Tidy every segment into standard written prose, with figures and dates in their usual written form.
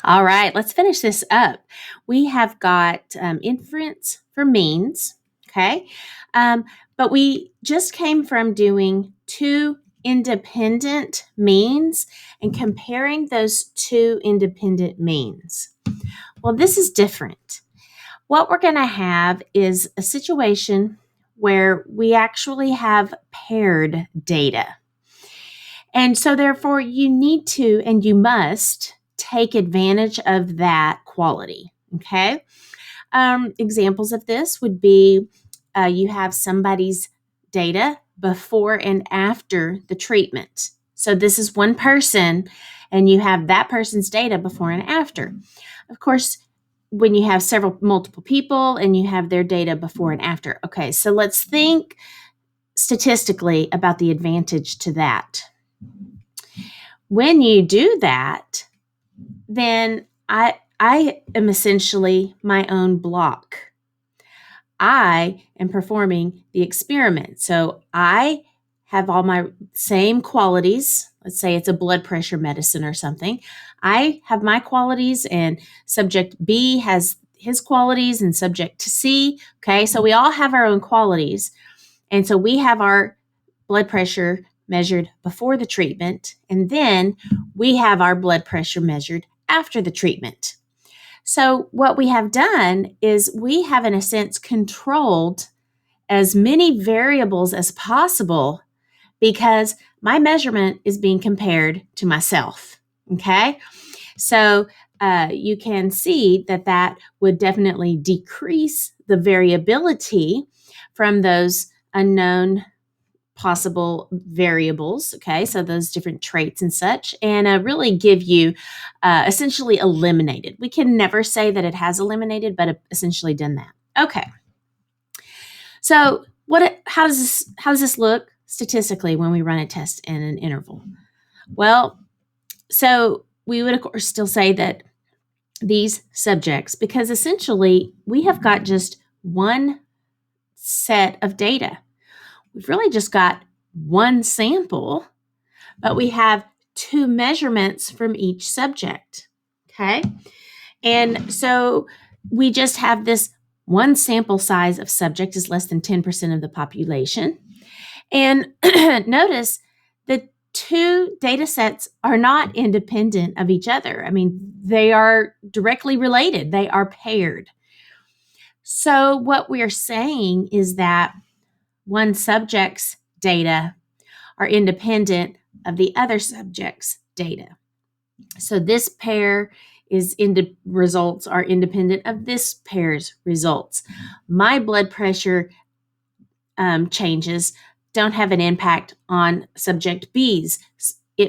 All right, let's finish this up. We have got inference for means, okay? But we just came from doing two independent means and comparing those two independent means. Well, this is different. What we're going to have is a situation where we actually have paired data. And so, therefore, you need to and you must take advantage of that quality. Okay. Examples of this would be you have somebody's data before and after the treatment. So, this is one person, and you have that person's data before and after. Of course, when you have multiple people and you have their data before and after. Okay, so let's think statistically about the advantage to that. When you do that, then I am essentially my own block. I am performing the experiment. So I have all my same qualities. Let's say it's a blood pressure medicine or something. I have my qualities, and subject B has his qualities, and subject C. Okay, so we all have our own qualities. And so we have our blood pressure measured before the treatment, and then we have our blood pressure measured after the treatment. So what we have done is we have, in a sense, controlled as many variables as possible because my measurement is being compared to myself. Okay? So you can see that would definitely decrease the variability from those unknown possible variables, okay, so those different traits and such, and really give you essentially eliminated. We can never say that it has eliminated, but essentially done that. Okay, so how does this look statistically when we run a test in an interval? Well, so we would of course still say that these subjects, because essentially we have got just one set of data. We've really just got one sample, but we have two measurements from each subject. Okay. And so we just have this one sample size of subject is less than 10% of the population. And notice the two data sets are not independent of each other. I mean, they are directly related, they are paired. So what we're saying is that one subject's data are independent of the other subject's data. So this pair results are independent of this pair's results. My blood pressure changes don't have an impact on subject B's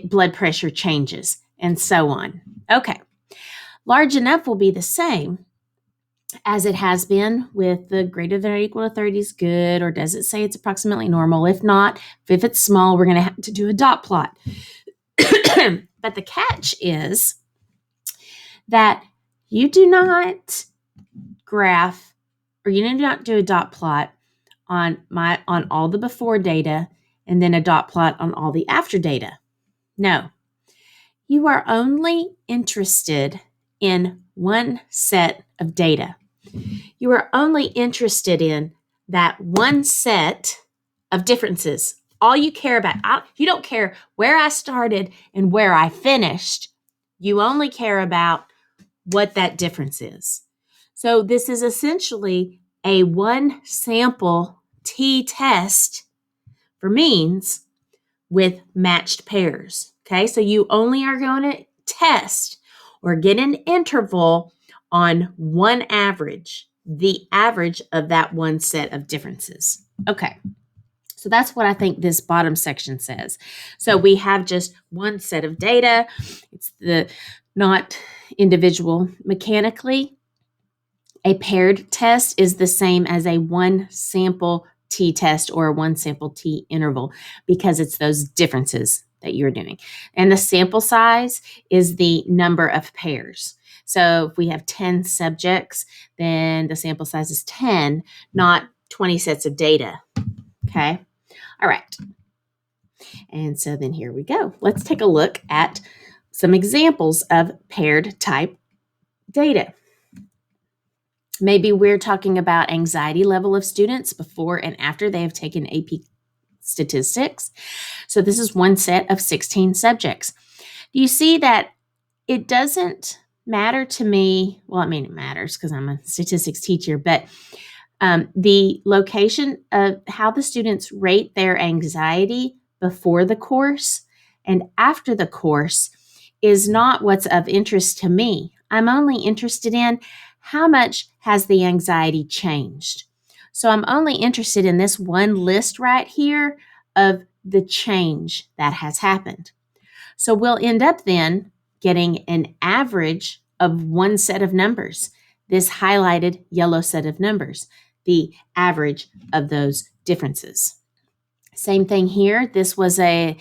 blood pressure changes, and so on. Okay, large enough will be the same as it has been with the greater than or equal to 30 is good, or does it say it's approximately normal? If not, if it's small, we're going to have to do a dot plot. But the catch is that you do not graph, or you do not do a dot plot on all the before data and then a dot plot on all the after data. No. You are only interested in one set of data. You are only interested in that one set of differences. All you care about, you don't care where I started and where I finished. You only care about what that difference is. So this is essentially a one sample t-test for means with matched pairs. Okay, so you only are going to test or get an interval on one average, the average of that one set of differences. Okay, so that's what I think this bottom section says. So we have just one set of data. It's not individual. Mechanically, a paired test is the same as a one sample t-test or a one sample t-interval because it's those differences that you're doing. And the sample size is the number of pairs. So if we have 10 subjects, then the sample size is 10, not 20 sets of data. Okay? All right. And so then here we go. Let's take a look at some examples of paired type data. Maybe we're talking about anxiety level of students before and after they have taken AP statistics. So this is one set of 16 subjects. Do you see that it doesn't matter to me? Well, I mean, it matters because I'm a statistics teacher, but the location of how the students rate their anxiety before the course and after the course is not what's of interest to me. I'm only interested in how much has the anxiety changed. So I'm only interested in this one list right here of the change that has happened. So we'll end up then getting an average of one set of numbers, this highlighted yellow set of numbers, the average of those differences. Same thing here. This was I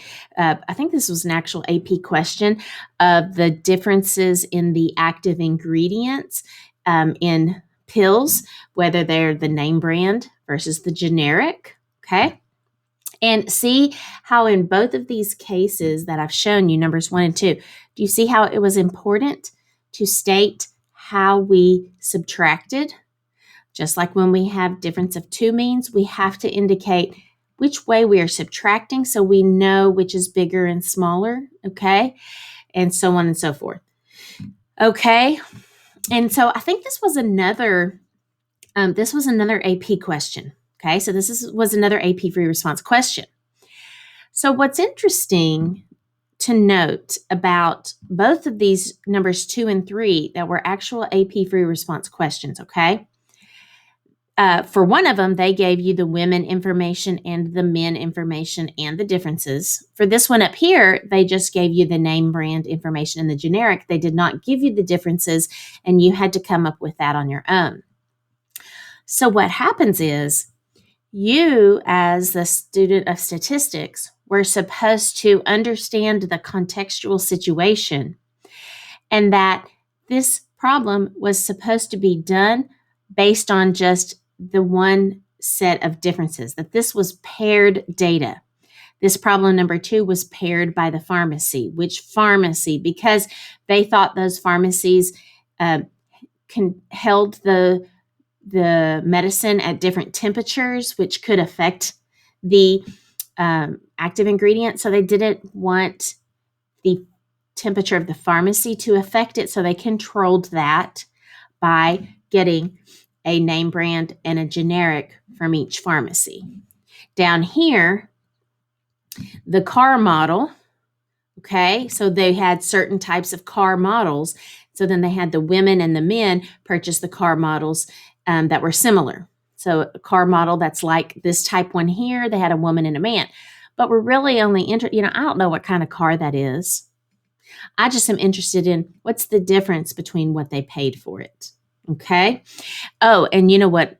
think this was an actual AP question of the differences in the active ingredients in pills, whether they're the name brand versus the generic. Okay. And see how in both of these cases that I've shown you, numbers 1 and 2, do you see how it was important to state how we subtracted? Just like when we have difference of two means, we have to indicate which way we are subtracting so we know which is bigger and smaller, okay? And so on and so forth. Okay? And so I think this was another AP question. Okay? So was another AP free response question. So what's interesting to note about both of these numbers 2 and 3 that were actual AP free response questions, okay? For one of them, they gave you the women information and the men information and the differences. For this one up here, they just gave you the name brand information and the generic. They did not give you the differences, and you had to come up with that on your own. So what happens is you, as the student of statistics, were supposed to understand the contextual situation and that this problem was supposed to be done based on just the one set of differences, that this was paired data. This problem number 2 was paired by the pharmacy. Which pharmacy? Because they thought those pharmacies held the medicine at different temperatures, which could affect the active ingredient. So they didn't want the temperature of the pharmacy to affect it. So they controlled that by getting a name brand and a generic from each pharmacy. Down here, the car model, okay, so they had certain types of car models. So then they had the women and the men purchase the car models that were similar. So a car model that's like this type one here, they had a woman and a man. But we're really only interested, I don't know what kind of car that is. I just am interested in what's the difference between what they paid for it. Okay. Oh, and you know what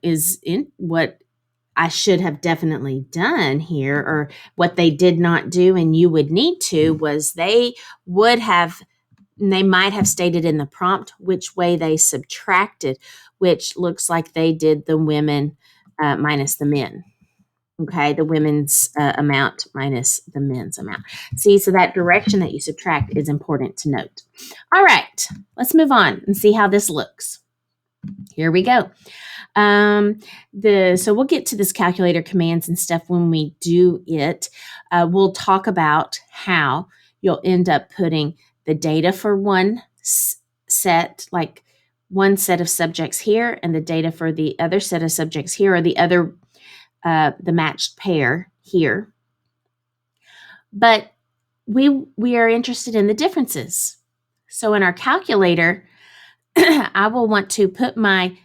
I should have definitely done here, or what they did not do, and you would need to, was they might have stated in the prompt which way they subtracted, which looks like they did the women minus the men. Okay, the women's amount minus the men's amount. See, so that direction that you subtract is important to note. All right, let's move on and see how this looks. Here we go. So we'll get to this calculator commands and stuff when we do it. We'll talk about how you'll end up putting the data for one set, like one set of subjects here, and the data for the other set of subjects here, or the matched pair here. But we are interested in the differences. So in our calculator, I will want to put my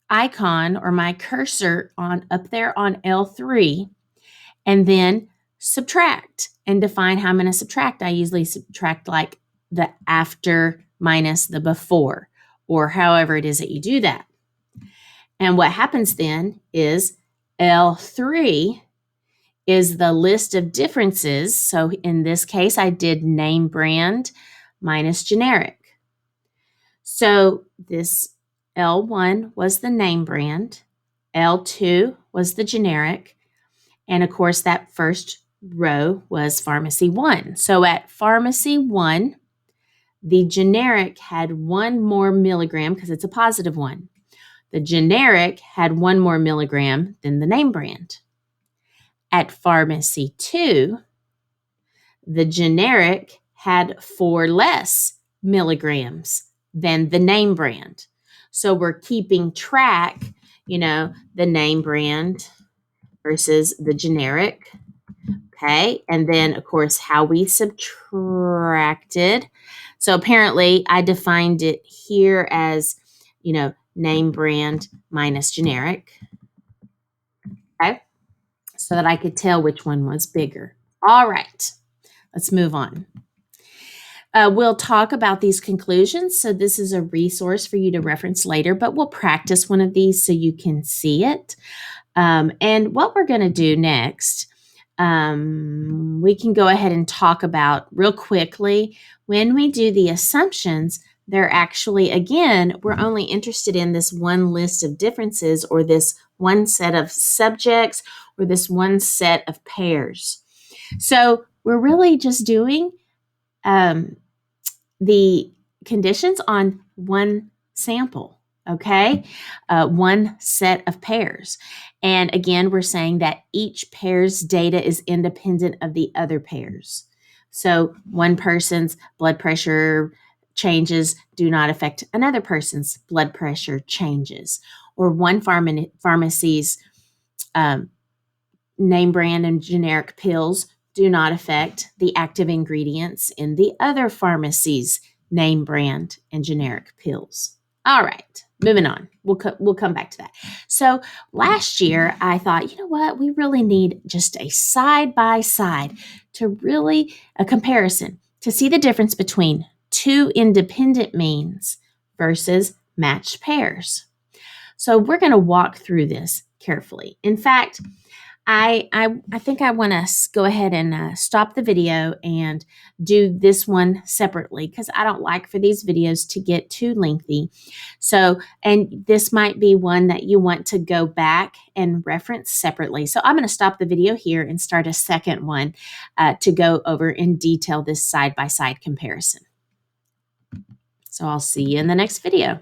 icon or my cursor up there on L3 and then subtract and define how I'm going to subtract. I usually subtract like the after minus the before, or however it is that you do that. And what happens then is L3 is the list of differences. So in this case, I did name brand minus generic. So this L1 was the name brand, L2 was the generic, and of course that first row was pharmacy 1. So at pharmacy 1, the generic had 1 more milligram because it's a positive one. The generic had 1 more milligram than the name brand. At pharmacy 2, the generic had 4 less milligrams than the name brand. So we're keeping track, the name brand versus the generic. Okay. And then, of course, how we subtracted. So apparently I defined it here as, name brand minus generic. Okay. So that I could tell which one was bigger. All right. Let's move on. We'll talk about these conclusions. So this is a resource for you to reference later, but we'll practice one of these so you can see it. And what we're going to do next, we can go ahead and talk about real quickly. When we do the assumptions, they're actually, again, we're only interested in this one list of differences or this one set of subjects or this one set of pairs. So we're really just doing the conditions on one sample, okay? One set of pairs. And again, we're saying that each pair's data is independent of the other pairs. So one person's blood pressure changes do not affect another person's blood pressure changes. Or one pharmacy's name brand and generic pills do not affect the active ingredients in the other pharmacy's name brand and generic pills. All right, moving on. We'll come back to that. So last year, I thought, you know what? We really need just a side-by-side a comparison to see the difference between 2 independent means versus matched pairs. So we're going to walk through this carefully. In fact, I think I want to go ahead and stop the video and do this one separately because I don't like for these videos to get too lengthy. So, and this might be one that you want to go back and reference separately. So I'm going to stop the video here and start a second one to go over in detail this side-by-side comparison. So I'll see you in the next video.